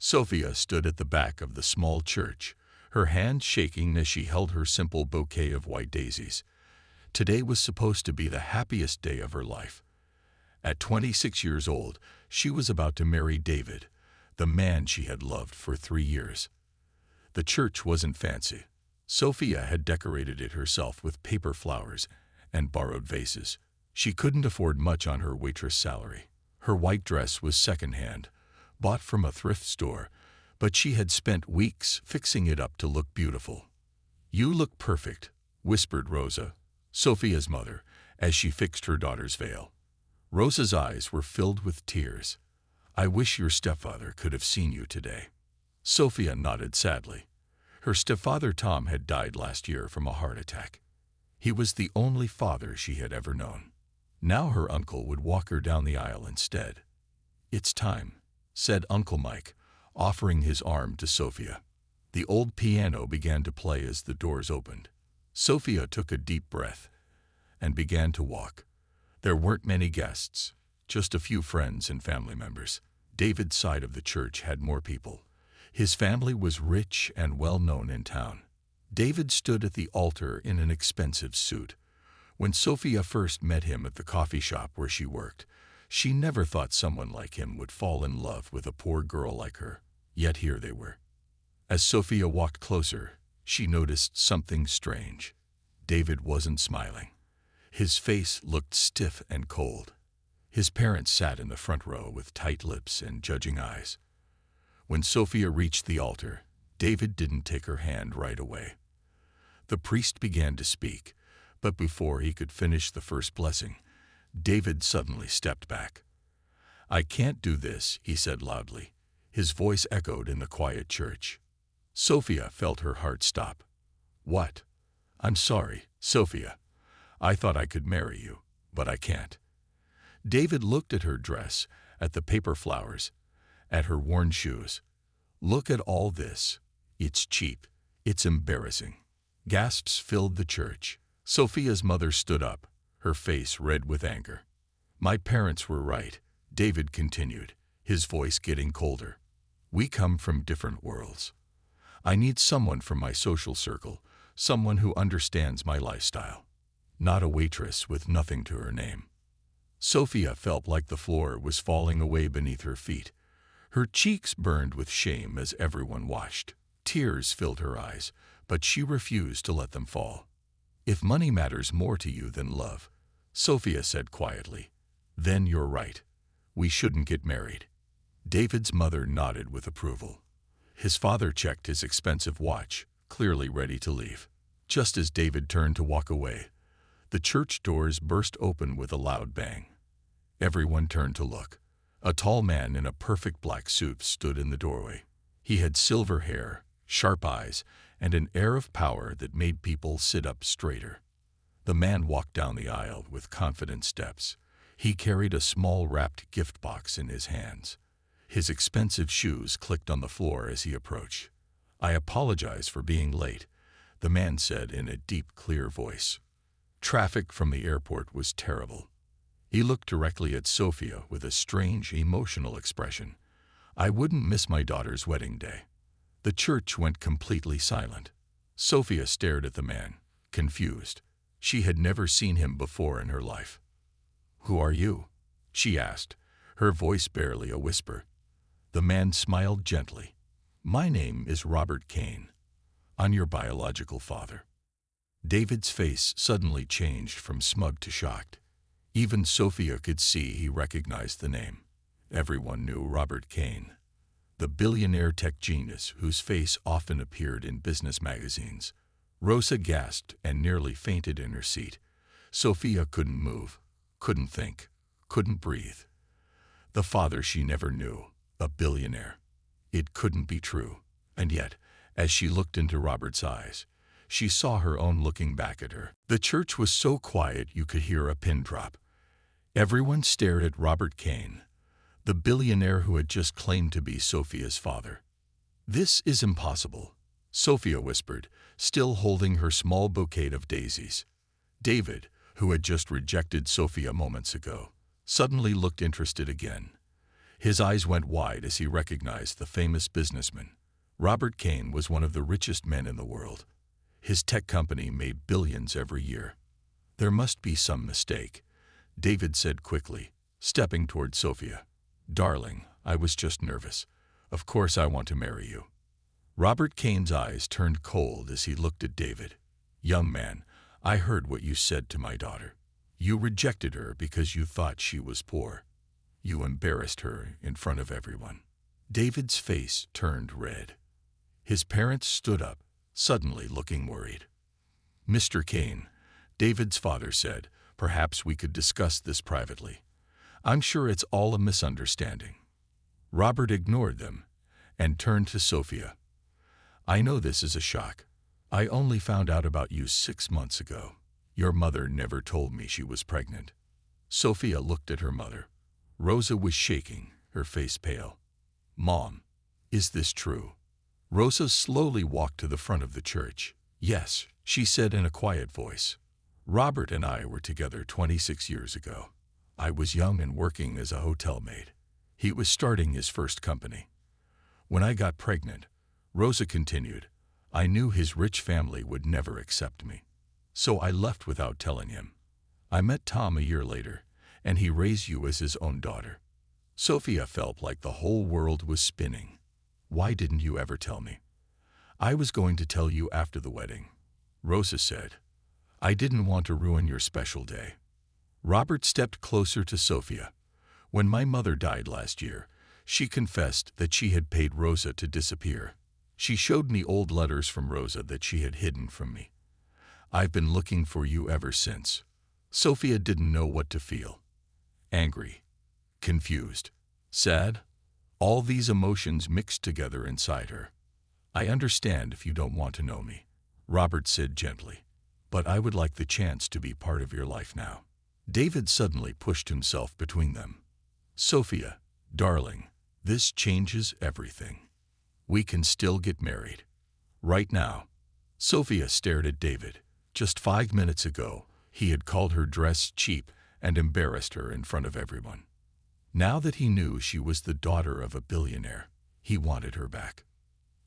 Sophia stood at the back of the small church, her hands shaking as she held her simple bouquet of white daisies. Today was supposed to be the happiest day of her life. At 26 years old, she was about to marry David, the man she had loved for 3 years. The church wasn't fancy. Sophia had decorated it herself with paper flowers and borrowed vases. She couldn't afford much on her waitress salary. Her white dress was secondhand, bought from a thrift store, but she had spent weeks fixing it up to look beautiful. "You look perfect," whispered Rosa, Sophia's mother, as she fixed her daughter's veil. Rosa's eyes were filled with tears. "I wish your stepfather could have seen you today." Sophia nodded sadly. Her stepfather Tom had died last year from a heart attack. He was the only father she had ever known. Now her uncle would walk her down the aisle instead. "It's time," said Uncle Mike, offering his arm to Sophia. The old piano began to play as the doors opened. Sophia took a deep breath and began to walk. There weren't many guests, just a few friends and family members. David's side of the church had more people. His family was rich and well known in town. David stood at the altar in an expensive suit. When Sophia first met him at the coffee shop where she worked, she never thought someone like him would fall in love with a poor girl like her. Yet here they were. As Sophia walked closer, she noticed something strange. David wasn't smiling. His face looked stiff and cold. His parents sat in the front row with tight lips and judging eyes. When Sophia reached the altar, David didn't take her hand right away. The priest began to speak, but before he could finish the first blessing, David suddenly stepped back. "I can't do this," he said loudly. His voice echoed in the quiet church. Sophia felt her heart stop. "What?" "I'm sorry, Sophia. I thought I could marry you, but I can't." David looked at her dress, at the paper flowers, at her worn shoes. "Look at all this. It's cheap. It's embarrassing." Gasps filled the church. Sophia's mother stood up, her face red with anger. "My parents were right," David continued, his voice getting colder. "We come from different worlds. I need someone from my social circle, someone who understands my lifestyle. Not a waitress with nothing to her name." Sophia felt like the floor was falling away beneath her feet. Her cheeks burned with shame as everyone watched. Tears filled her eyes, but she refused to let them fall. "If money matters more to you than love," Sophia said quietly, "then you're right. We shouldn't get married." David's mother nodded with approval. His father checked his expensive watch, clearly ready to leave. Just as David turned to walk away, the church doors burst open with a loud bang. Everyone turned to look. A tall man in a perfect black suit stood in the doorway. He had silver hair, sharp eyes, and an air of power that made people sit up straighter. The man walked down the aisle with confident steps. He carried a small wrapped gift box in his hands. His expensive shoes clicked on the floor as he approached. "I apologize for being late," the man said in a deep, clear voice. Traffic from the airport was terrible. He looked directly at Sophia with a strange, emotional expression. "I wouldn't miss my daughter's wedding day." The church went completely silent. Sophia stared at the man, confused. She had never seen him before in her life. "Who are you?" she asked, her voice barely a whisper. The man smiled gently. "My name is Robert Kane. I'm your biological father." David's face suddenly changed from smug to shocked. Even Sophia could see he recognized the name. Everyone knew Robert Kane, the billionaire tech genius whose face often appeared in business magazines. Rosa gasped and nearly fainted in her seat. Sophia couldn't move, couldn't think, couldn't breathe. The father she never knew, a billionaire. It couldn't be true. And yet, as she looked into Robert's eyes, she saw her own looking back at her. The church was so quiet you could hear a pin drop. Everyone stared at Robert Kane, the billionaire who had just claimed to be Sophia's father. "This is impossible," Sophia whispered, still holding her small bouquet of daisies. David, who had just rejected Sophia moments ago, suddenly looked interested again. His eyes went wide as he recognized the famous businessman. Robert Kane was one of the richest men in the world. His tech company made billions every year. There must be some mistake, David said quickly, stepping toward Sophia. Darling, I was just nervous. Of course I want to marry you. Robert Kane's eyes turned cold as he looked at David. Young man, I heard what you said to my daughter. You rejected her because you thought she was poor. You embarrassed her in front of everyone. David's face turned red. His parents stood up, suddenly looking worried. Mr. Kane, David's father said, perhaps we could discuss this privately. I'm sure it's all a misunderstanding. Robert ignored them and turned to Sophia. I know this is a shock. I only found out about you 6 months ago. Your mother never told me she was pregnant. Sophia looked at her mother. Rosa was shaking, her face pale. Mom, is this true? Rosa slowly walked to the front of the church. Yes, she said in a quiet voice. Robert and I were together 26 years ago. I was young and working as a hotel maid. He was starting his first company. When I got pregnant, Rosa continued, I knew his rich family would never accept me. So I left without telling him. I met Tom a year later, and he raised you as his own daughter. Sophia felt like the whole world was spinning. Why didn't you ever tell me? I was going to tell you after the wedding. Rosa said, I didn't want to ruin your special day. Robert stepped closer to Sophia. When my mother died last year, she confessed that she had paid Rosa to disappear. She showed me old letters from Rosa that she had hidden from me. I've been looking for you ever since. Sophia didn't know what to feel. Angry, confused, sad. All these emotions mixed together inside her. I understand if you don't want to know me, Robert said gently, but I would like the chance to be part of your life now. David suddenly pushed himself between them. Sophia, darling, this changes everything. We can still get married. Right now. Sophia stared at David. Just 5 minutes ago, he had called her dress cheap and embarrassed her in front of everyone. Now that he knew she was the daughter of a billionaire, he wanted her back.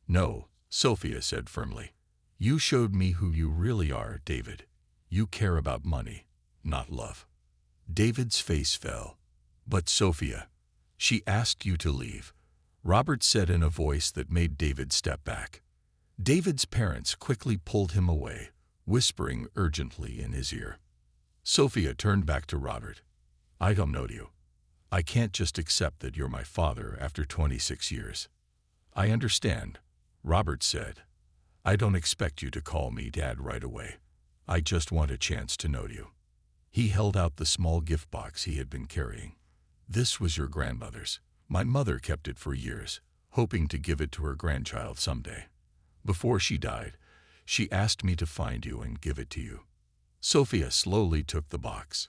No, Sophia said firmly. You showed me who you really are, David. You care about money, not love. David's face fell. But Sophia, she asked you to leave, Robert said in a voice that made David step back. David's parents quickly pulled him away, whispering urgently in his ear. Sophia turned back to Robert. I don't know you. I can't just accept that you're my father after 26 years. I understand, Robert said. I don't expect you to call me Dad right away. I just want a chance to know you. He held out the small gift box he had been carrying. This was your grandmother's. My mother kept it for years, hoping to give it to her grandchild someday. Before she died, she asked me to find you and give it to you. Sophia slowly took the box.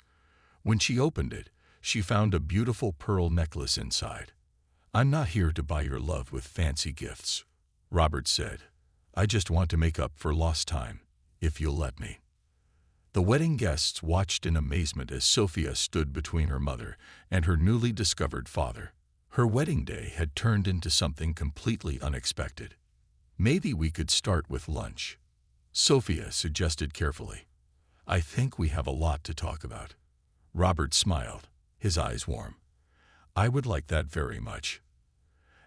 When she opened it, she found a beautiful pearl necklace inside. I'm not here to buy your love with fancy gifts, Robert said. I just want to make up for lost time, if you'll let me. The wedding guests watched in amazement as Sophia stood between her mother and her newly discovered father. Her wedding day had turned into something completely unexpected. Maybe we could start with lunch, Sophia suggested carefully. I think we have a lot to talk about. Robert smiled, his eyes warm. I would like that very much.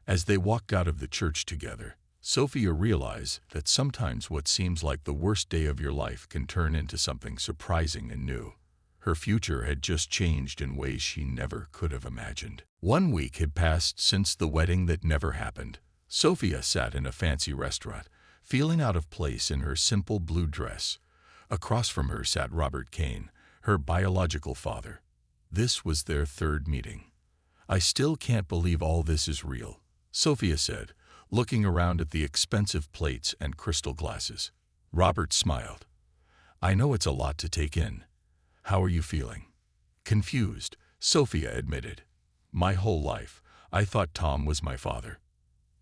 As they walked out of the church together, Sophia realized that sometimes what seems like the worst day of your life can turn into something surprising and new. Her future had just changed in ways she never could have imagined. 1 week had passed since the wedding that never happened. Sophia sat in a fancy restaurant, feeling out of place in her simple blue dress. Across from her sat Robert Kane, her biological father. This was their 3rd meeting. I still can't believe all this is real, Sophia said, looking around at the expensive plates and crystal glasses. Robert smiled. I know it's a lot to take in. How are you feeling? Confused, Sophia admitted. My whole life, I thought Tom was my father.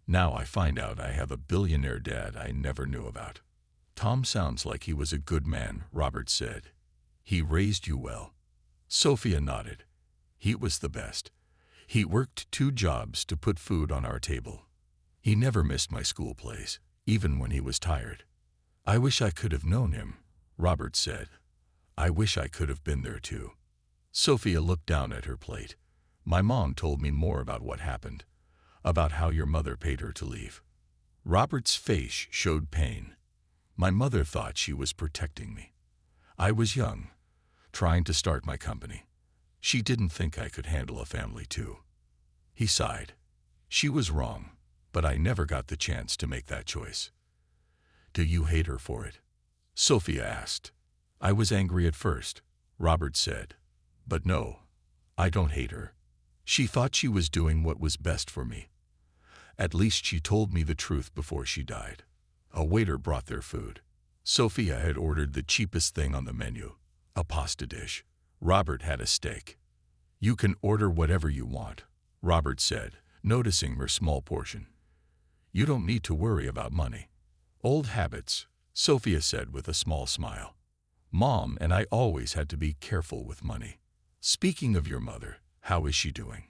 Now I find out I have a billionaire dad I never knew about. Tom sounds like he was a good man, Robert said. He raised you well. Sophia nodded. He was the best. He worked 2 jobs to put food on our table. He never missed my school plays, even when he was tired. I wish I could have known him, Robert said. I wish I could have been there too. Sophia looked down at her plate. My mom told me more about what happened, about how your mother paid her to leave. Robert's face showed pain. My mother thought she was protecting me. I was young, trying to start my company. She didn't think I could handle a family too. He sighed. She was wrong, but I never got the chance to make that choice. Do you hate her for it? Sophia asked. I was angry at first, Robert said. But no, I don't hate her. She thought she was doing what was best for me. At least she told me the truth before she died. A waiter brought their food. Sophia had ordered the cheapest thing on the menu, a pasta dish. Robert had a steak. You can order whatever you want, Robert said, noticing her small portion. You don't need to worry about money. Old habits, Sophia said with a small smile. Mom and I always had to be careful with money. Speaking of your mother, how is she doing?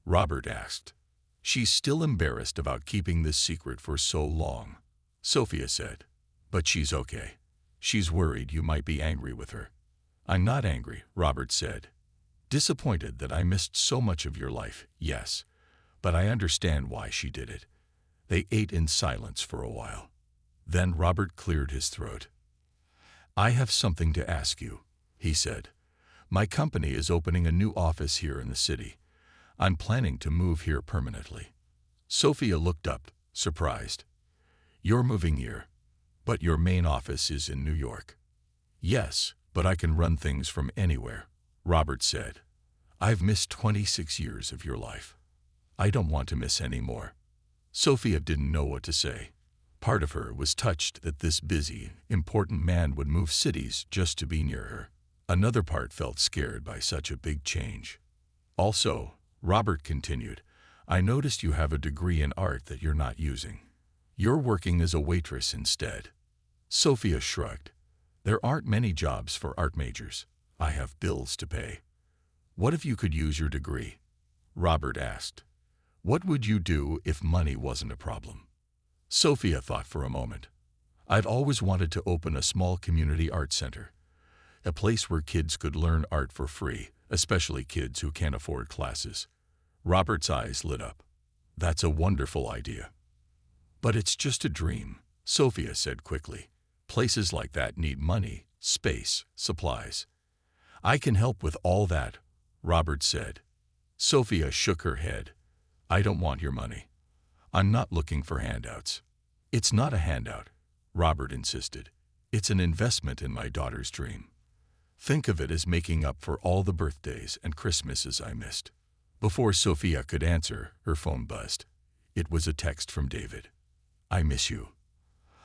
Robert asked. She's still embarrassed about keeping this secret for so long, Sophia said. But she's okay. She's worried you might be angry with her. I'm not angry, Robert said. Disappointed that I missed so much of your life, yes, but I understand why she did it. They ate in silence for a while. Then Robert cleared his throat. I have something to ask you, he said. My company is opening a new office here in the city. I'm planning to move here permanently. Sophia looked up, surprised. You're moving here, but your main office is in New York. Yes, but I can run things from anywhere, Robert said. I've missed 26 years of your life. I don't want to miss any more. Sophia didn't know what to say. Part of her was touched that this busy, important man would move cities just to be near her. Another part felt scared by such a big change. Also, Robert continued, I noticed you have a degree in art that you're not using. You're working as a waitress instead. Sophia shrugged. There aren't many jobs for art majors. I have bills to pay. What if you could use your degree? Robert asked. What would you do if money wasn't a problem? Sophia thought for a moment. I've always wanted to open a small community art center, a place where kids could learn art for free, especially kids who can't afford classes. Robert's eyes lit up. That's a wonderful idea. But it's just a dream, Sophia said quickly. Places like that need money, space, supplies. I can help with all that, Robert said. Sophia shook her head. I don't want your money. I'm not looking for handouts. It's not a handout, Robert insisted. It's an investment in my daughter's dream. Think of it as making up for all the birthdays and Christmases I missed. Before Sophia could answer, her phone buzzed. It was a text from David. I miss you.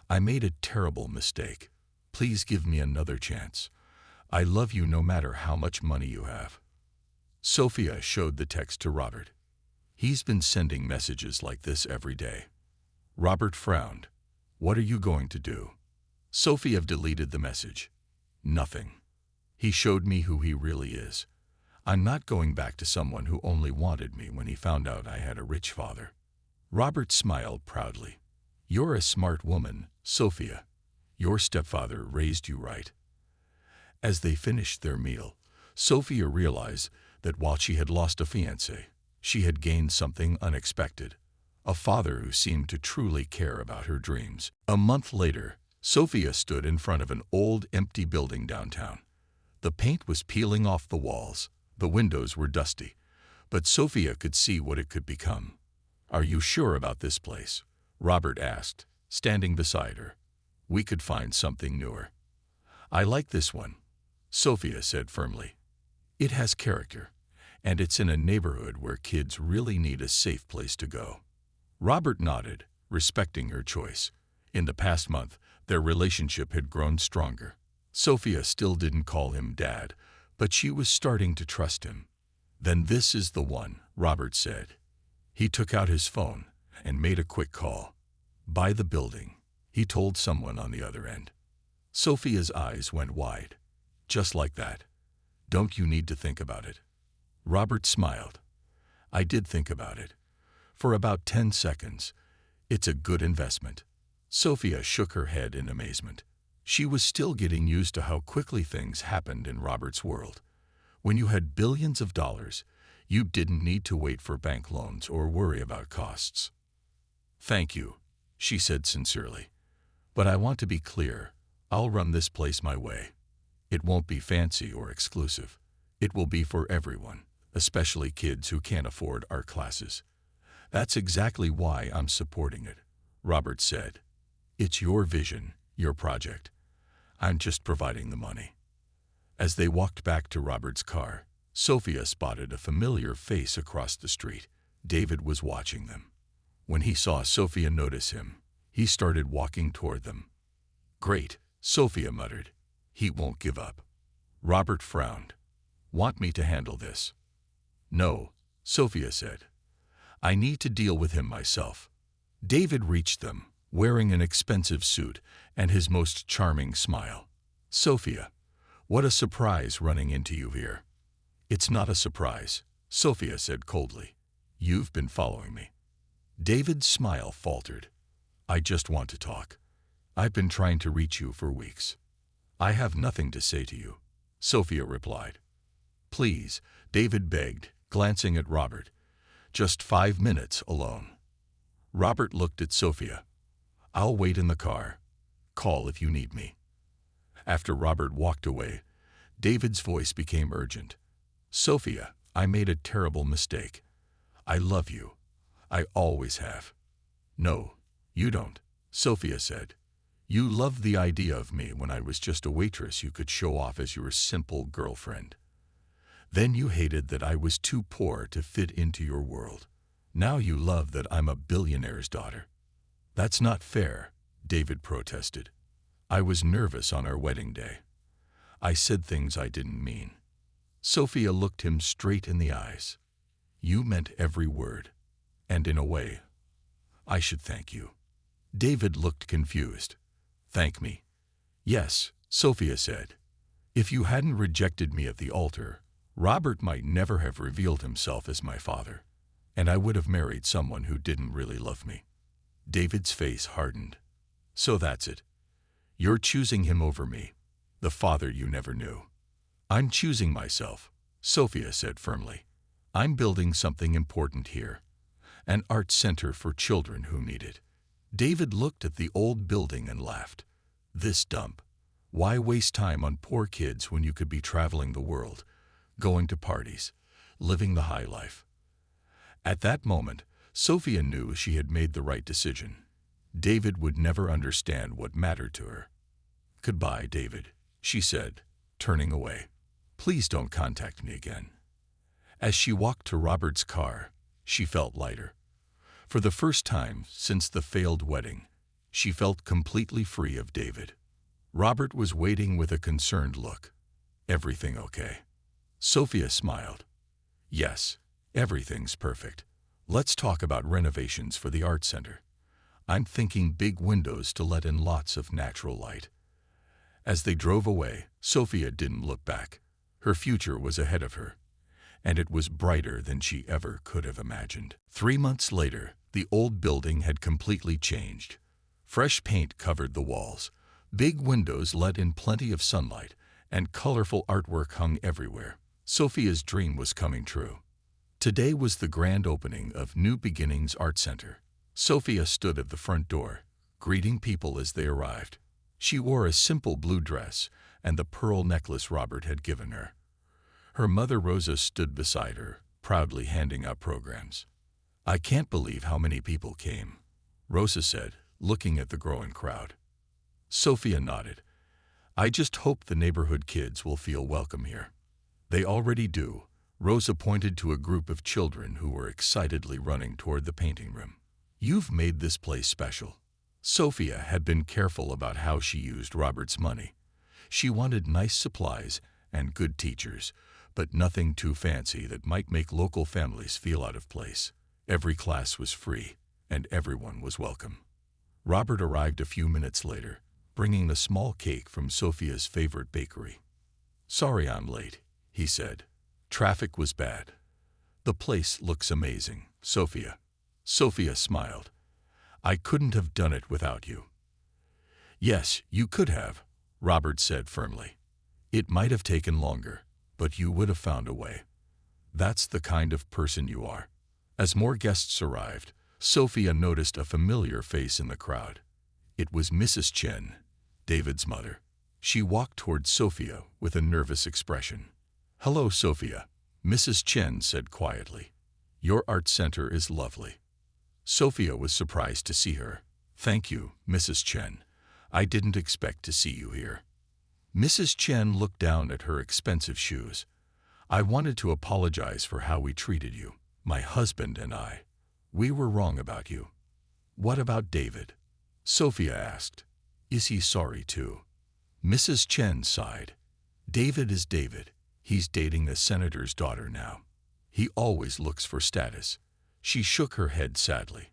I made a terrible mistake. Please give me another chance. I love you no matter how much money you have. Sophia showed the text to Robert. He's been sending messages like this every day. Robert frowned. What are you going to do? Sophia deleted the message. Nothing. He showed me who he really is. I'm not going back to someone who only wanted me when he found out I had a rich father. Robert smiled proudly. You're a smart woman, Sophia. Your stepfather raised you right. As they finished their meal, Sophia realized that while she had lost a fiancé, she had gained something unexpected, a father who seemed to truly care about her dreams. A month later, Sophia stood in front of an old, empty building downtown. The paint was peeling off the walls, the windows were dusty, but Sophia could see what it could become. Are you sure about this place? Robert asked, standing beside her. We could find something newer. I like this one, Sophia said firmly. It has character, and it's in a neighborhood where kids really need a safe place to go. Robert nodded, respecting her choice. In the past month, their relationship had grown stronger. Sophia still didn't call him Dad, but she was starting to trust him. Then this is the one, Robert said. He took out his phone and made a quick call. By the building, he told someone on the other end. Sophia's eyes went wide. Just like that. Don't you need to think about it? Robert smiled. I did think about it. For about 10 seconds. It's a good investment. Sophia shook her head in amazement. She was still getting used to how quickly things happened in Robert's world. When you had billions of dollars, you didn't need to wait for bank loans or worry about costs. Thank you, she said sincerely. But I want to be clear, I'll run this place my way. It won't be fancy or exclusive. It will be for everyone, especially kids who can't afford art classes. That's exactly why I'm supporting it, Robert said. It's your vision, your project. I'm just providing the money. As they walked back to Robert's car, Sophia spotted a familiar face across the street. David was watching them. When he saw Sophia notice him, he started walking toward them. Great, Sophia muttered. He won't give up. Robert frowned. Want me to handle this? No, Sophia said. I need to deal with him myself. David reached them, wearing an expensive suit and his most charming smile. Sophia, what a surprise running into you here. It's not a surprise, Sophia said coldly. You've been following me. David's smile faltered. I just want to talk. I've been trying to reach you for weeks. I have nothing to say to you, Sophia replied. Please, David begged, glancing at Robert. Just 5 minutes alone. Robert looked at Sophia. I'll wait in the car. Call if you need me. After Robert walked away, David's voice became urgent. Sophia, I made a terrible mistake. I love you. I always have. No, you don't, Sophia said. You loved the idea of me when I was just a waitress you could show off as your simple girlfriend. Then you hated that I was too poor to fit into your world. Now you love that I'm a billionaire's daughter. That's not fair, David protested. I was nervous on our wedding day. I said things I didn't mean. Sophia looked him straight in the eyes. You meant every word. And in a way, I should thank you. David looked confused. Thank me? Yes, Sophia said. If you hadn't rejected me at the altar, Robert might never have revealed himself as my father, and I would have married someone who didn't really love me. David's face hardened. So that's it. You're choosing him over me, the father you never knew. I'm choosing myself, Sophia said firmly. I'm building something important here. An art center for children who need it. David looked at the old building and laughed. This dump. Why waste time on poor kids when you could be traveling the world, going to parties, living the high life? At that moment, Sophia knew she had made the right decision. David would never understand what mattered to her. Goodbye, David, she said, turning away. Please don't contact me again. As she walked to Robert's car, she felt lighter. For the first time since the failed wedding, she felt completely free of David. Robert was waiting with a concerned look. Everything okay? Sophia smiled. Yes, everything's perfect. Let's talk about renovations for the art center. I'm thinking big windows to let in lots of natural light. As they drove away, Sophia didn't look back. Her future was ahead of her, and it was brighter than she ever could have imagined. 3 months later, the old building had completely changed. Fresh paint covered the walls, big windows let in plenty of sunlight, and colorful artwork hung everywhere. Sophia's dream was coming true. Today was the grand opening of New Beginnings Art Center. Sophia stood at the front door, greeting people as they arrived. She wore a simple blue dress and the pearl necklace Robert had given her. Her mother Rosa stood beside her, proudly handing out programs. I can't believe how many people came, Rosa said, looking at the growing crowd. Sophia nodded. I just hope the neighborhood kids will feel welcome here. They already do. Rosa pointed to a group of children who were excitedly running toward the painting room. You've made this place special. Sophia had been careful about how she used Robert's money. She wanted nice supplies and good teachers, but nothing too fancy that might make local families feel out of place. Every class was free, and everyone was welcome. Robert arrived a few minutes later, bringing a small cake from Sophia's favorite bakery. Sorry I'm late, he said. Traffic was bad. The place looks amazing, Sophia. Sophia smiled. I couldn't have done it without you. Yes, you could have, Robert said firmly. It might have taken longer, but you would have found a way. That's the kind of person you are. As more guests arrived, Sophia noticed a familiar face in the crowd. It was Mrs. Chen, David's mother. She walked toward Sophia with a nervous expression. Hello, Sophia, Mrs. Chen said quietly. Your art center is lovely. Sophia was surprised to see her. Thank you, Mrs. Chen. I didn't expect to see you here. Mrs. Chen looked down at her expensive shoes. I wanted to apologize for how we treated you, my husband and I. We were wrong about you. What about David? Sophia asked. Is he sorry too? Mrs. Chen sighed. David is David. He's dating the senator's daughter now. He always looks for status. She shook her head sadly.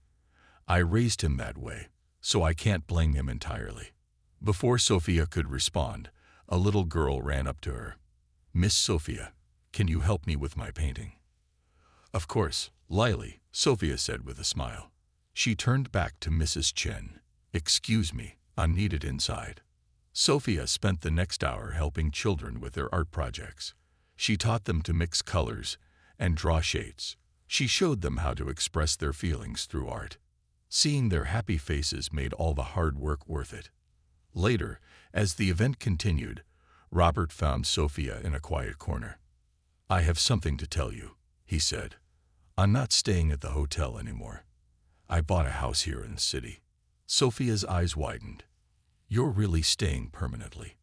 I raised him that way, so I can't blame him entirely. Before Sophia could respond, a little girl ran up to her. Miss Sophia, can you help me with my painting? Of course, Lily, Sophia said with a smile. She turned back to Mrs. Chen. Excuse me, I'm needed inside. Sophia spent the next hour helping children with their art projects. She taught them to mix colors and draw shades. She showed them how to express their feelings through art. Seeing their happy faces made all the hard work worth it. Later, as the event continued, Robert found Sophia in a quiet corner. I have something to tell you, he said. I'm not staying at the hotel anymore. I bought a house here in the city. Sophia's eyes widened. You're really staying permanently?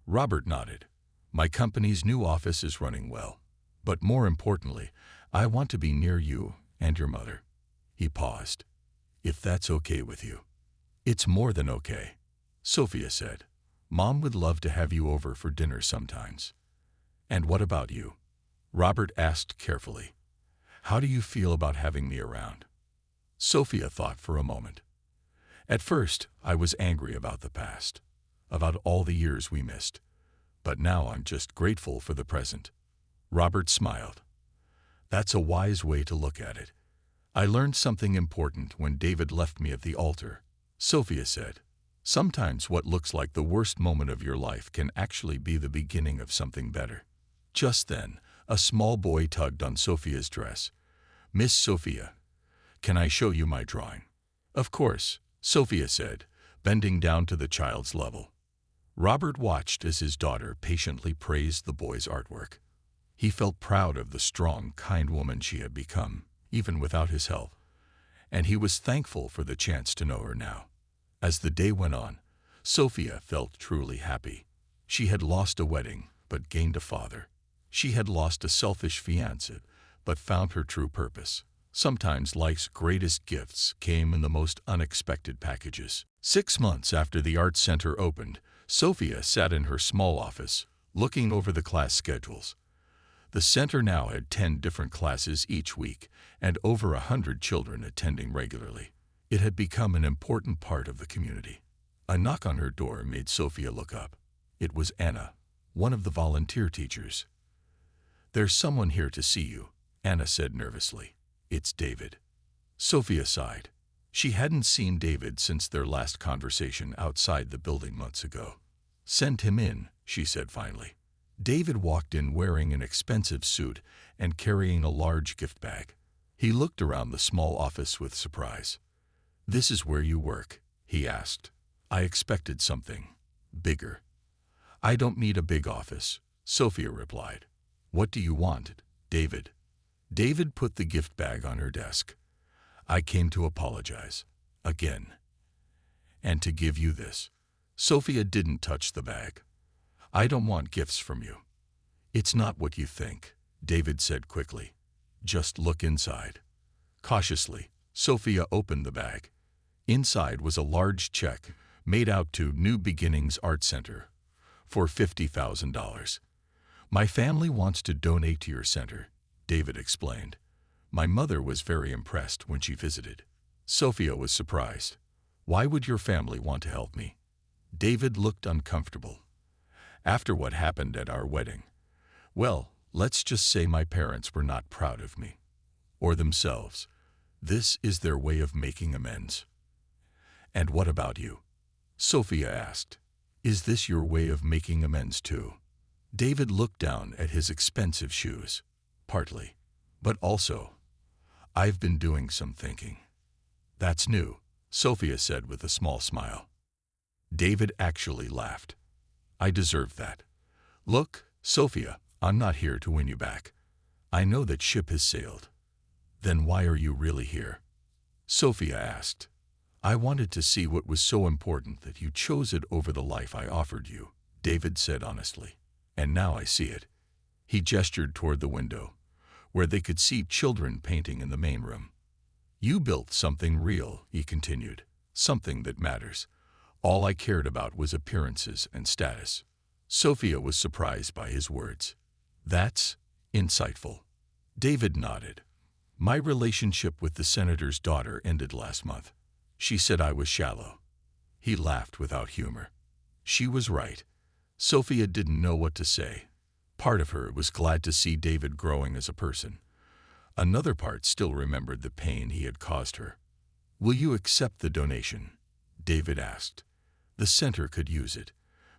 Robert nodded. My company's new office is running well. But more importantly, I want to be near you and your mother. He paused. If that's okay with you. It's more than okay, Sophia said. Mom would love to have you over for dinner sometimes. And what about you? Robert asked carefully. How do you feel about having me around? Sophia thought for a moment. At first, I was angry about the past, about all the years we missed. But now I'm just grateful for the present. Robert smiled. That's a wise way to look at it. I learned something important when David left me at the altar, Sophia said. Sometimes what looks like the worst moment of your life can actually be the beginning of something better. Just then, a small boy tugged on Sophia's dress. Miss Sophia, can I show you my drawing? Of course, Sophia said, bending down to the child's level. Robert watched as his daughter patiently praised the boy's artwork. He felt proud of the strong, kind woman she had become, even without his help, and he was thankful for the chance to know her now. As the day went on, Sophia felt truly happy. She had lost a wedding, but gained a father. She had lost a selfish fiancé, but found her true purpose. Sometimes life's greatest gifts came in the most unexpected packages. 6 months after the art center opened, Sophia sat in her small office, looking over the class schedules. The center now had 10 different classes each week, and over 100 children attending regularly. It had become an important part of the community. A knock on her door made Sophia look up. It was Anna, one of the volunteer teachers. There's someone here to see you, Anna said nervously. It's David. Sophia sighed. She hadn't seen David since their last conversation outside the building months ago. Send him in, she said finally. David walked in wearing an expensive suit and carrying a large gift bag. He looked around the small office with surprise. This is where you work? He asked. I expected something bigger. I don't need a big office, Sophia replied. What do you want, David? David put the gift bag on her desk. I came to apologize. Again. And to give you this. Sophia didn't touch the bag. I don't want gifts from you. It's not what you think, David said quickly. Just look inside. Cautiously, Sophia opened the bag. Inside was a large check made out to New Beginnings Art Center for $50,000. My family wants to donate to your center, David explained. My mother was very impressed when she visited. Sophia was surprised. Why would your family want to help me? David looked uncomfortable. After what happened at our wedding. Well, Let's just say my parents were not proud of me. Or themselves. This is their way of making amends. And what about you? Sophia asked. Is this your way of making amends too? David looked down at his expensive shoes. Partly. But also, I've been doing some thinking. That's new, Sophia said with a small smile. David actually laughed. I deserve that. Look, Sophia, I'm not here to win you back. I know that ship has sailed. Then why are you really here? Sophia asked. I wanted to see what was so important that you chose it over the life I offered you, David said honestly. And now I see it. He gestured toward the window, where they could see children painting in the main room. You built something real, he continued, something that matters. All I cared about was appearances and status. Sophia was surprised by his words. That's insightful. David nodded. My relationship with the senator's daughter ended last month. She said I was shallow. He laughed without humor. She was right. Sophia didn't know what to say. Part of her was glad to see David growing as a person. Another part still remembered the pain he had caused her. Will you accept the donation? David asked. The center could use it,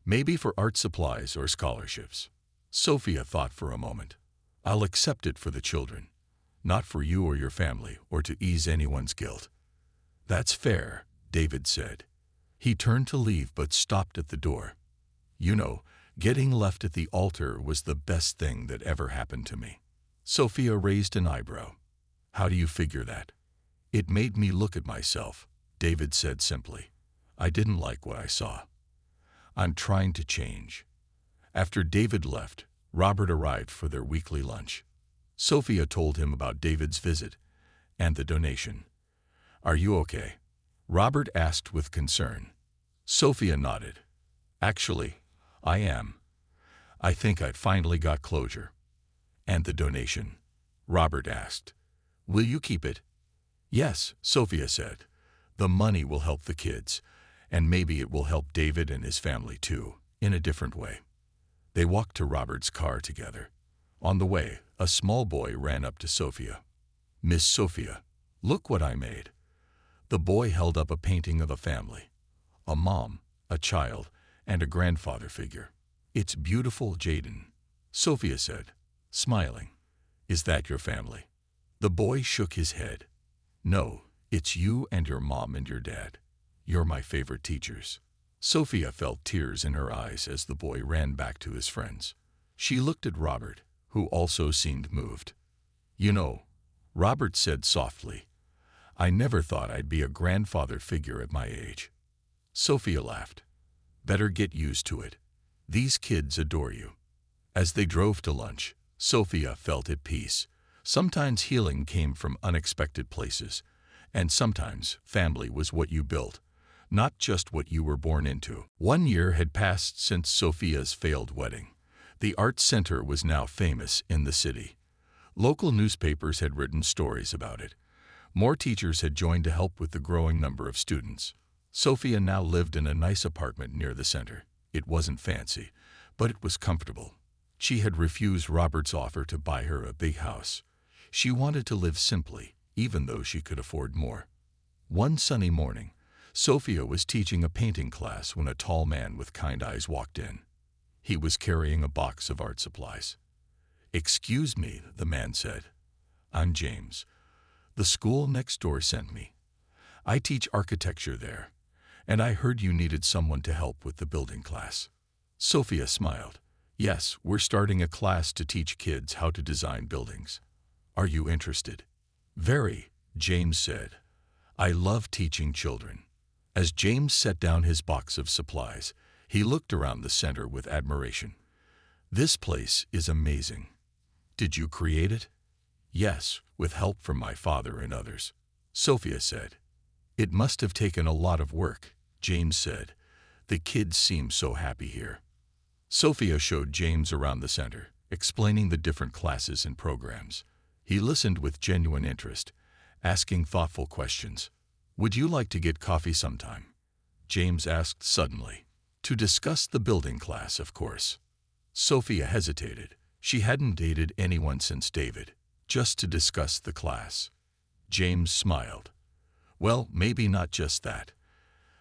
maybe for art supplies or scholarships. Sophia thought for a moment. I'll accept it for the children, not for you or your family or to ease anyone's guilt. That's fair, David said. He turned to leave but stopped at the door. You know, getting left at the altar was the best thing that ever happened to me. Sophia raised an eyebrow. How do you figure that? It made me look at myself, David said simply. I didn't like what I saw. I'm trying to change. After David left, Robert arrived for their weekly lunch. Sophia told him about David's visit and the donation. Are you okay? Robert asked with concern. Sophia nodded. Actually, I am. I think I finally got closure. And the donation? Robert asked. Will you keep it? Yes, Sophia said. The money will help the kids, and maybe it will help David and his family too, in a different way. They walked to Robert's car together. On the way, a small boy ran up to Sophia. Miss Sophia, look what I made. The boy held up a painting of a family. A mom, a child, and a grandfather figure. It's beautiful, Jaden, Sophia said, smiling. Is that your family? The boy shook his head. No, it's you and your mom and your dad. You're my favorite teachers. Sophia felt tears in her eyes as the boy ran back to his friends. She looked at Robert, who also seemed moved. You know, Robert said softly, I never thought I'd be a grandfather figure at my age. Sophia laughed. Better get used to it. These kids adore you. As they drove to lunch, Sophia felt at peace. Sometimes healing came from unexpected places, and sometimes family was what you built, not just what you were born into. 1 year had passed since Sophia's failed wedding. The art center was now famous in the city. Local newspapers had written stories about it. More teachers had joined to help with the growing number of students. Sophia now lived in a nice apartment near the center. It wasn't fancy, but it was comfortable. She had refused Robert's offer to buy her a big house. She wanted to live simply, even though she could afford more. One sunny morning, Sophia was teaching a painting class when a tall man with kind eyes walked in. He was carrying a box of art supplies. Excuse me, the man said. I'm James. The school next door sent me. I teach architecture there, and I heard you needed someone to help with the building class. Sophia smiled. Yes, we're starting a class to teach kids how to design buildings. Are you interested? Very, James said. I love teaching children. As James set down his box of supplies, he looked around the center with admiration. This place is amazing. Did you create it? Yes, with help from my father and others, Sophia said. It must have taken a lot of work, James said. The kids seem so happy here. Sophia showed James around the center, explaining the different classes and programs. He listened with genuine interest, asking thoughtful questions. Would you like to get coffee sometime? James asked suddenly. To discuss the building class, of course. Sophia hesitated. She hadn't dated anyone since David, just to discuss the class. James smiled. Well, maybe not just that.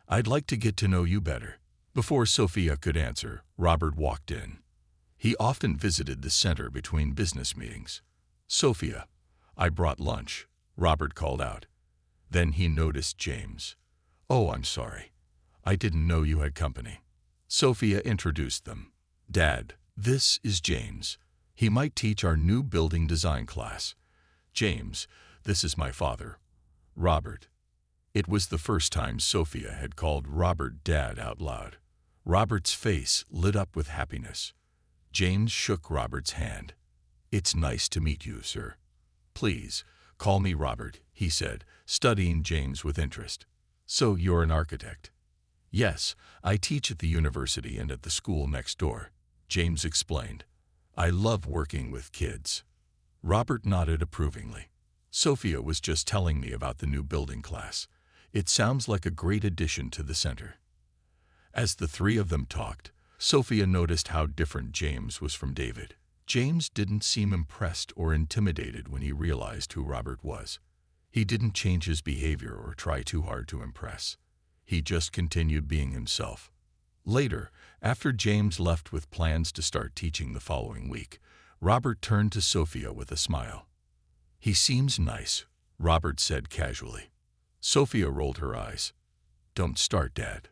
I'd like to get to know you better. Before Sophia could answer, Robert walked in. He often visited the center between business meetings. Sophia, I brought lunch, Robert called out. Then he noticed James. Oh, I'm sorry. I didn't know you had company. Sophia introduced them. Dad, this is James. He might teach our new building design class. James, this is my father, Robert. It was the first time Sophia had called Robert Dad out loud. Robert's face lit up with happiness. James shook Robert's hand. It's nice to meet you, sir. Please, call me Robert, he said, studying James with interest. So you're an architect? Yes, I teach at the university and at the school next door, James explained. I love working with kids. Robert nodded approvingly. Sophia was just telling me about the new building class. It sounds like a great addition to the center. As the three of them talked, Sophia noticed how different James was from David. James didn't seem impressed or intimidated when he realized who Robert was. He didn't change his behavior or try too hard to impress. He just continued being himself. Later, after James left with plans to start teaching the following week, Robert turned to Sophia with a smile. He seems nice, Robert said casually. Sophia rolled her eyes. Don't start, Dad.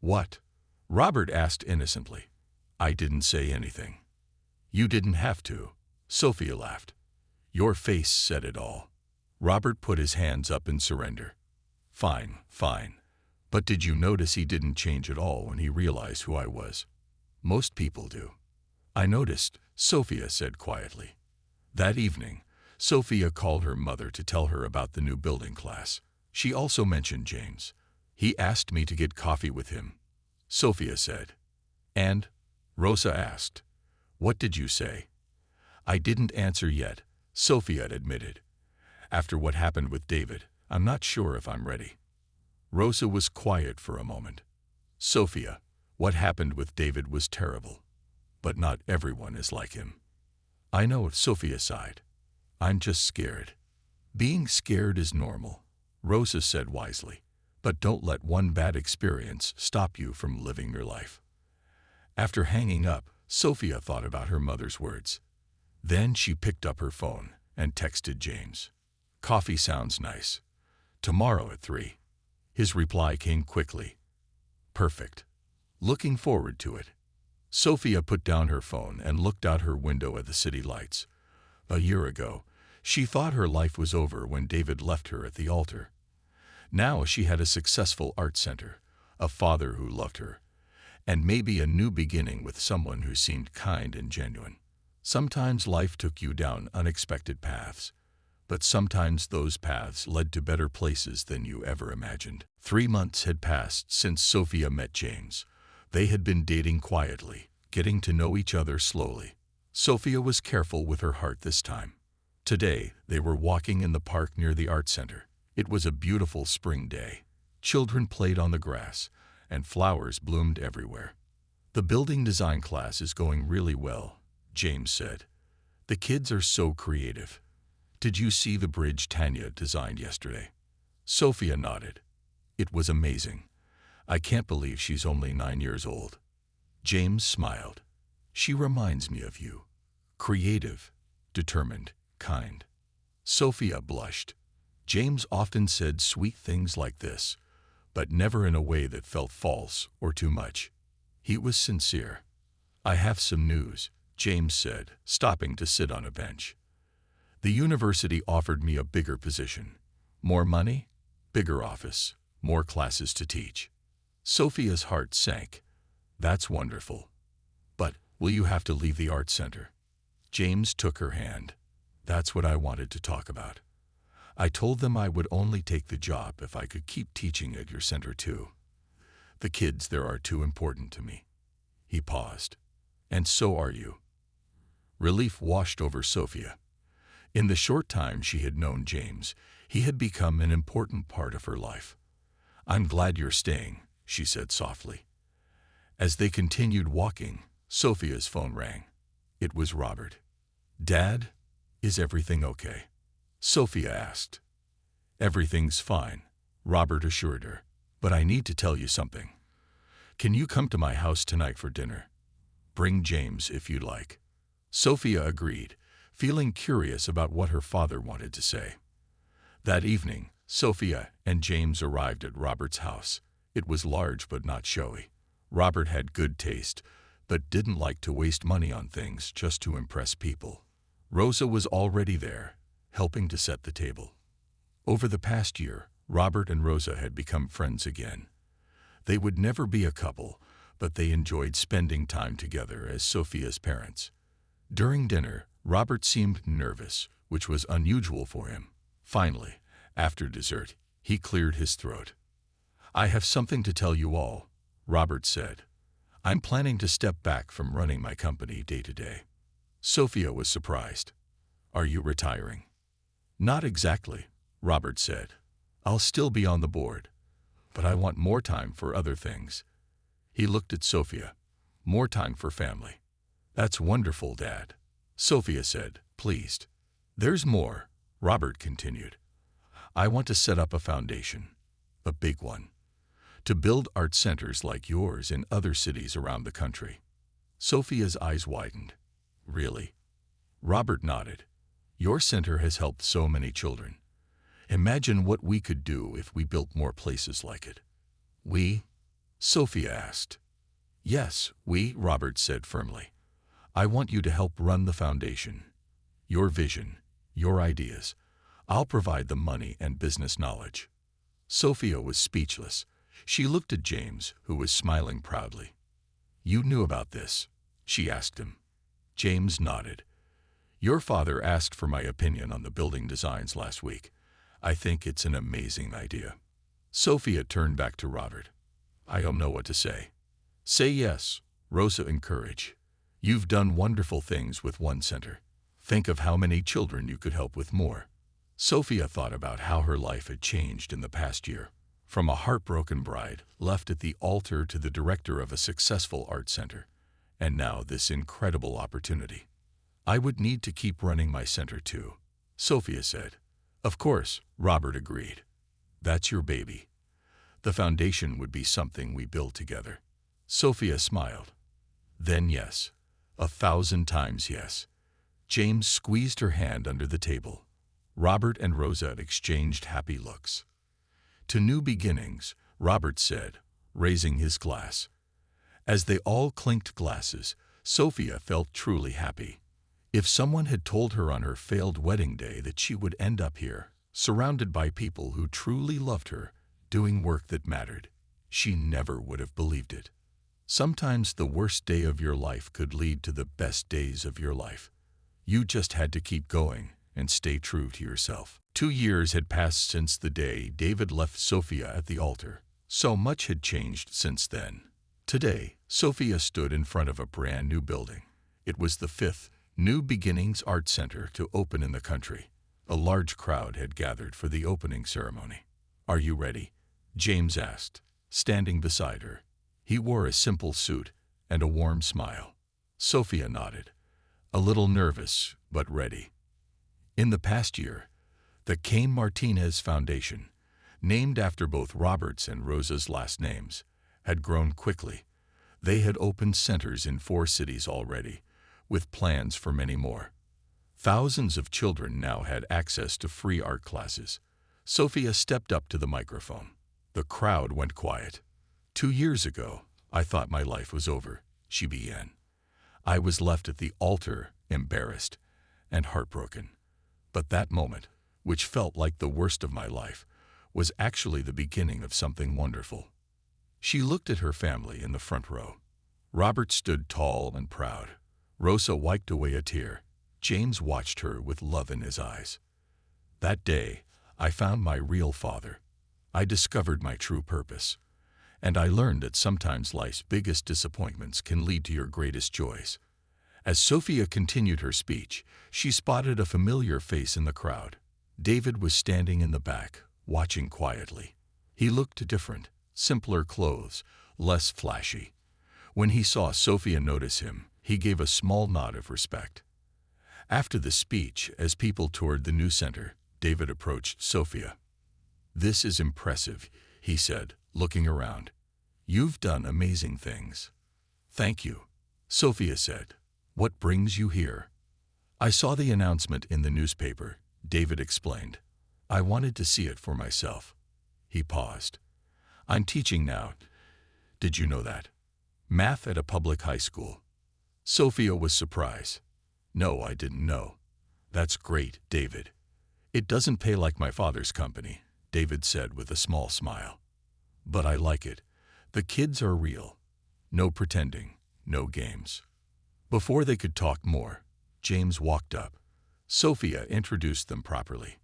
What? Robert asked innocently. I didn't say anything. You didn't have to, Sophia laughed. Your face said it all. Robert put his hands up in surrender. Fine, fine. But did you notice he didn't change at all when he realized who I was? Most people do. I noticed, Sophia said quietly. That evening, Sophia called her mother to tell her about the new building class. She also mentioned James. He asked me to get coffee with him, Sophia said. And? Rosa asked. What did you say? I didn't answer yet, Sophia admitted. After what happened with David, I'm not sure if I'm ready. Rosa was quiet for a moment. Sophia, what happened with David was terrible. But not everyone is like him. I know, Sophia sighed. I'm just scared. Being scared is normal, Rosa said wisely. But don't let one bad experience stop you from living your life. After hanging up, Sophia thought about her mother's words. Then she picked up her phone and texted James. Coffee sounds nice. Tomorrow at 3. His reply came quickly. Perfect. Looking forward to it. Sophia put down her phone and looked out her window at the city lights. A year ago, she thought her life was over when David left her at the altar. Now she had a successful art center, a father who loved her, and maybe a new beginning with someone who seemed kind and genuine. Sometimes life took you down unexpected paths, but sometimes those paths led to better places than you ever imagined. 3 months had passed since Sophia met James. They had been dating quietly, getting to know each other slowly. Sophia was careful with her heart this time. Today, they were walking in the park near the art center. It was a beautiful spring day. Children played on the grass, and flowers bloomed everywhere. The building design class is going really well, James said. The kids are so creative. Did you see the bridge Tanya designed yesterday? Sophia nodded. It was amazing. I can't believe she's only 9 years old. James smiled. She reminds me of you. Creative, determined, kind. Sophia blushed. James often said sweet things like this, but never in a way that felt false or too much. He was sincere. I have some news, James said, stopping to sit on a bench. The university offered me a bigger position. More money, bigger office, more classes to teach. Sophia's heart sank. That's wonderful. But will you have to leave the art center? James took her hand. That's what I wanted to talk about. I told them I would only take the job if I could keep teaching at your center too. The kids there are too important to me. He paused. And so are you. Relief washed over Sophia. In the short time she had known James, he had become an important part of her life. I'm glad you're staying, she said softly. As they continued walking, Sophia's phone rang. It was Robert. "Dad, is everything okay?" Sophia asked. "Everything's fine," Robert assured her. "But I need to tell you something. Can you come to my house tonight for dinner? Bring James if you'd like." Sophia agreed, feeling curious about what her father wanted to say. That evening, Sophia and James arrived at Robert's house. It was large but not showy. Robert had good taste, but didn't like to waste money on things just to impress people. Rosa was already there, helping to set the table. Over the past year, Robert and Rosa had become friends again. They would never be a couple, but they enjoyed spending time together as Sophia's parents. During dinner, Robert seemed nervous, which was unusual for him. Finally, after dessert, he cleared his throat. "I have something to tell you all," Robert said. "I'm planning to step back from running my company day to day." Sophia was surprised. "Are you retiring?" "Not exactly," Robert said. "I'll still be on the board, but I want more time for other things." He looked at Sophia. "More time for family." "That's wonderful, Dad," Sophia said, pleased. "There's more," Robert continued. "I want to set up a foundation, a big one, to build art centers like yours in other cities around the country." Sophia's eyes widened. "Really?" Robert nodded. "Your center has helped so many children. Imagine what we could do if we built more places like it." "We?" Sophia asked. "Yes, we," Robert said firmly. "I want you to help run the foundation. Your vision, your ideas. I'll provide the money and business knowledge." Sophia was speechless. She looked at James, who was smiling proudly. "You knew about this?" she asked him. James nodded. "Your father asked for my opinion on the building designs last week. I think it's an amazing idea." Sophia turned back to Robert. "I don't know what to say." "Say yes," Rosa encouraged. "You've done wonderful things with one center. Think of how many children you could help with more." Sophia thought about how her life had changed in the past year. From a heartbroken bride left at the altar to the director of a successful art center. And now this incredible opportunity. "I would need to keep running my center too," Sophia said. "Of course," Robert agreed. "That's your baby. The foundation would be something we build together." Sophia smiled. "Then yes. 1,000 times yes." James squeezed her hand under the table. Robert and Rosa exchanged happy looks. "To new beginnings," Robert said, raising his glass. As they all clinked glasses, Sophia felt truly happy. If someone had told her on her failed wedding day that she would end up here, surrounded by people who truly loved her, doing work that mattered, she never would have believed it. Sometimes the worst day of your life could lead to the best days of your life. You just had to keep going and stay true to yourself. 2 years had passed since the day David left Sophia at the altar. So much had changed since then. Today, Sophia stood in front of a brand new building. It was the 5th New Beginnings Art Center to open in the country. A large crowd had gathered for the opening ceremony. "Are you ready?" James asked, standing beside her. He wore a simple suit and a warm smile. Sophia nodded, a little nervous but ready. In the past year, the Cain Martinez Foundation, named after both Robert's and Rosa's last names, had grown quickly. They had opened centers in 4 cities already, with plans for many more. Thousands of children now had access to free art classes. Sophia stepped up to the microphone. The crowd went quiet. 2 years ago, I thought my life was over," she began. "I was left at the altar, embarrassed and heartbroken. But that moment, which felt like the worst of my life, was actually the beginning of something wonderful." She looked at her family in the front row. Robert stood tall and proud. Rosa wiped away a tear. James watched her with love in his eyes. "That day, I found my real father. I discovered my true purpose. And I learned that sometimes life's biggest disappointments can lead to your greatest joys." As Sophia continued her speech, she spotted a familiar face in the crowd. David was standing in the back, watching quietly. He looked different, simpler clothes, less flashy. When he saw Sophia notice him, He gave a small nod of respect. After the speech, as people toured the new center, David approached Sophia. "This is impressive," he said, looking around. "You've done amazing things." "Thank you," Sophia said. "What brings you here?" "I saw the announcement in the newspaper," David explained. "I wanted to see it for myself." He paused. "I'm teaching now. Did you know that? Math at a public high school." Sophia was surprised. "No, I didn't know." "That's great, David." "It doesn't pay like my father's company," David said with a small smile. "But I like it. The kids are real. No pretending, no games." Before they could talk more, James walked up. Sophia introduced them properly.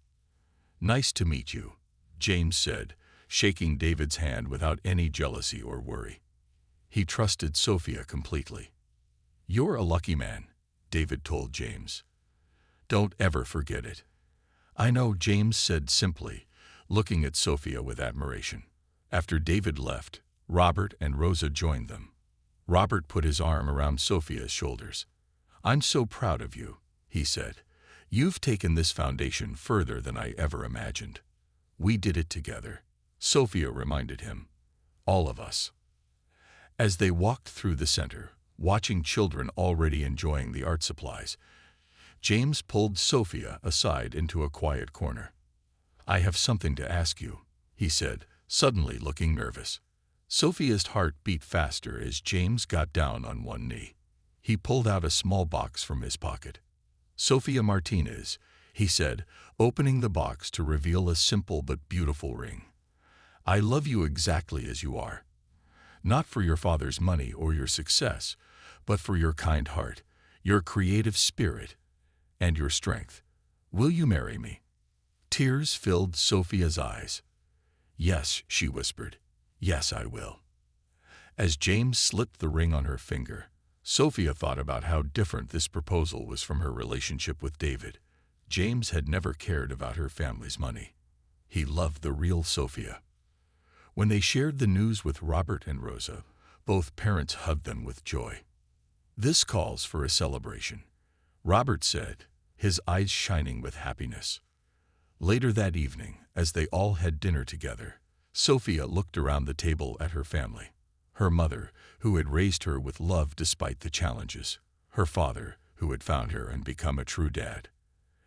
"Nice to meet you," James said, shaking David's hand without any jealousy or worry. He trusted Sophia completely. "You're a lucky man," David told James. "Don't ever forget it." "I know," James said simply, looking at Sophia with admiration. After David left, Robert and Rosa joined them. Robert put his arm around Sophia's shoulders. "I'm so proud of you," he said. "You've taken this foundation further than I ever imagined." "We did it together," Sophia reminded him. "All of us." As they walked through the center, watching children already enjoying the art supplies, James pulled Sophia aside into a quiet corner. "I have something to ask you," he said, suddenly looking nervous. Sophia's heart beat faster as James got down on one knee. He pulled out a small box from his pocket. "Sophia Martinez," he said, opening the box to reveal a simple but beautiful ring. "I love you exactly as you are. Not for your father's money or your success, but for your kind heart, your creative spirit, and your strength. Will you marry me?" Tears filled Sophia's eyes. "Yes," she whispered. "Yes, I will." As James slipped the ring on her finger, Sophia thought about how different this proposal was from her relationship with David. James had never cared about her family's money. He loved the real Sophia. When they shared the news with Robert and Rosa, both parents hugged them with joy. "This calls for a celebration," Robert said, his eyes shining with happiness. Later that evening, as they all had dinner together, Sophia looked around the table at her family. Her mother, who had raised her with love despite the challenges. Her father, who had found her and become a true dad.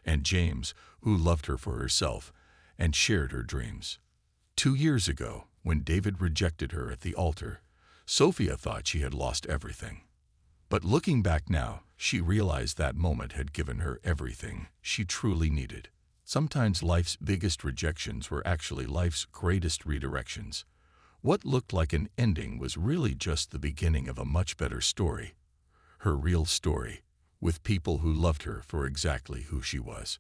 And James, who loved her for herself and shared her dreams. 2 years ago, when David rejected her at the altar, Sophia thought she had lost everything. But looking back now, she realized that moment had given her everything she truly needed. Sometimes life's biggest rejections were actually life's greatest redirections. What looked like an ending was really just the beginning of a much better story. Her real story, with people who loved her for exactly who she was.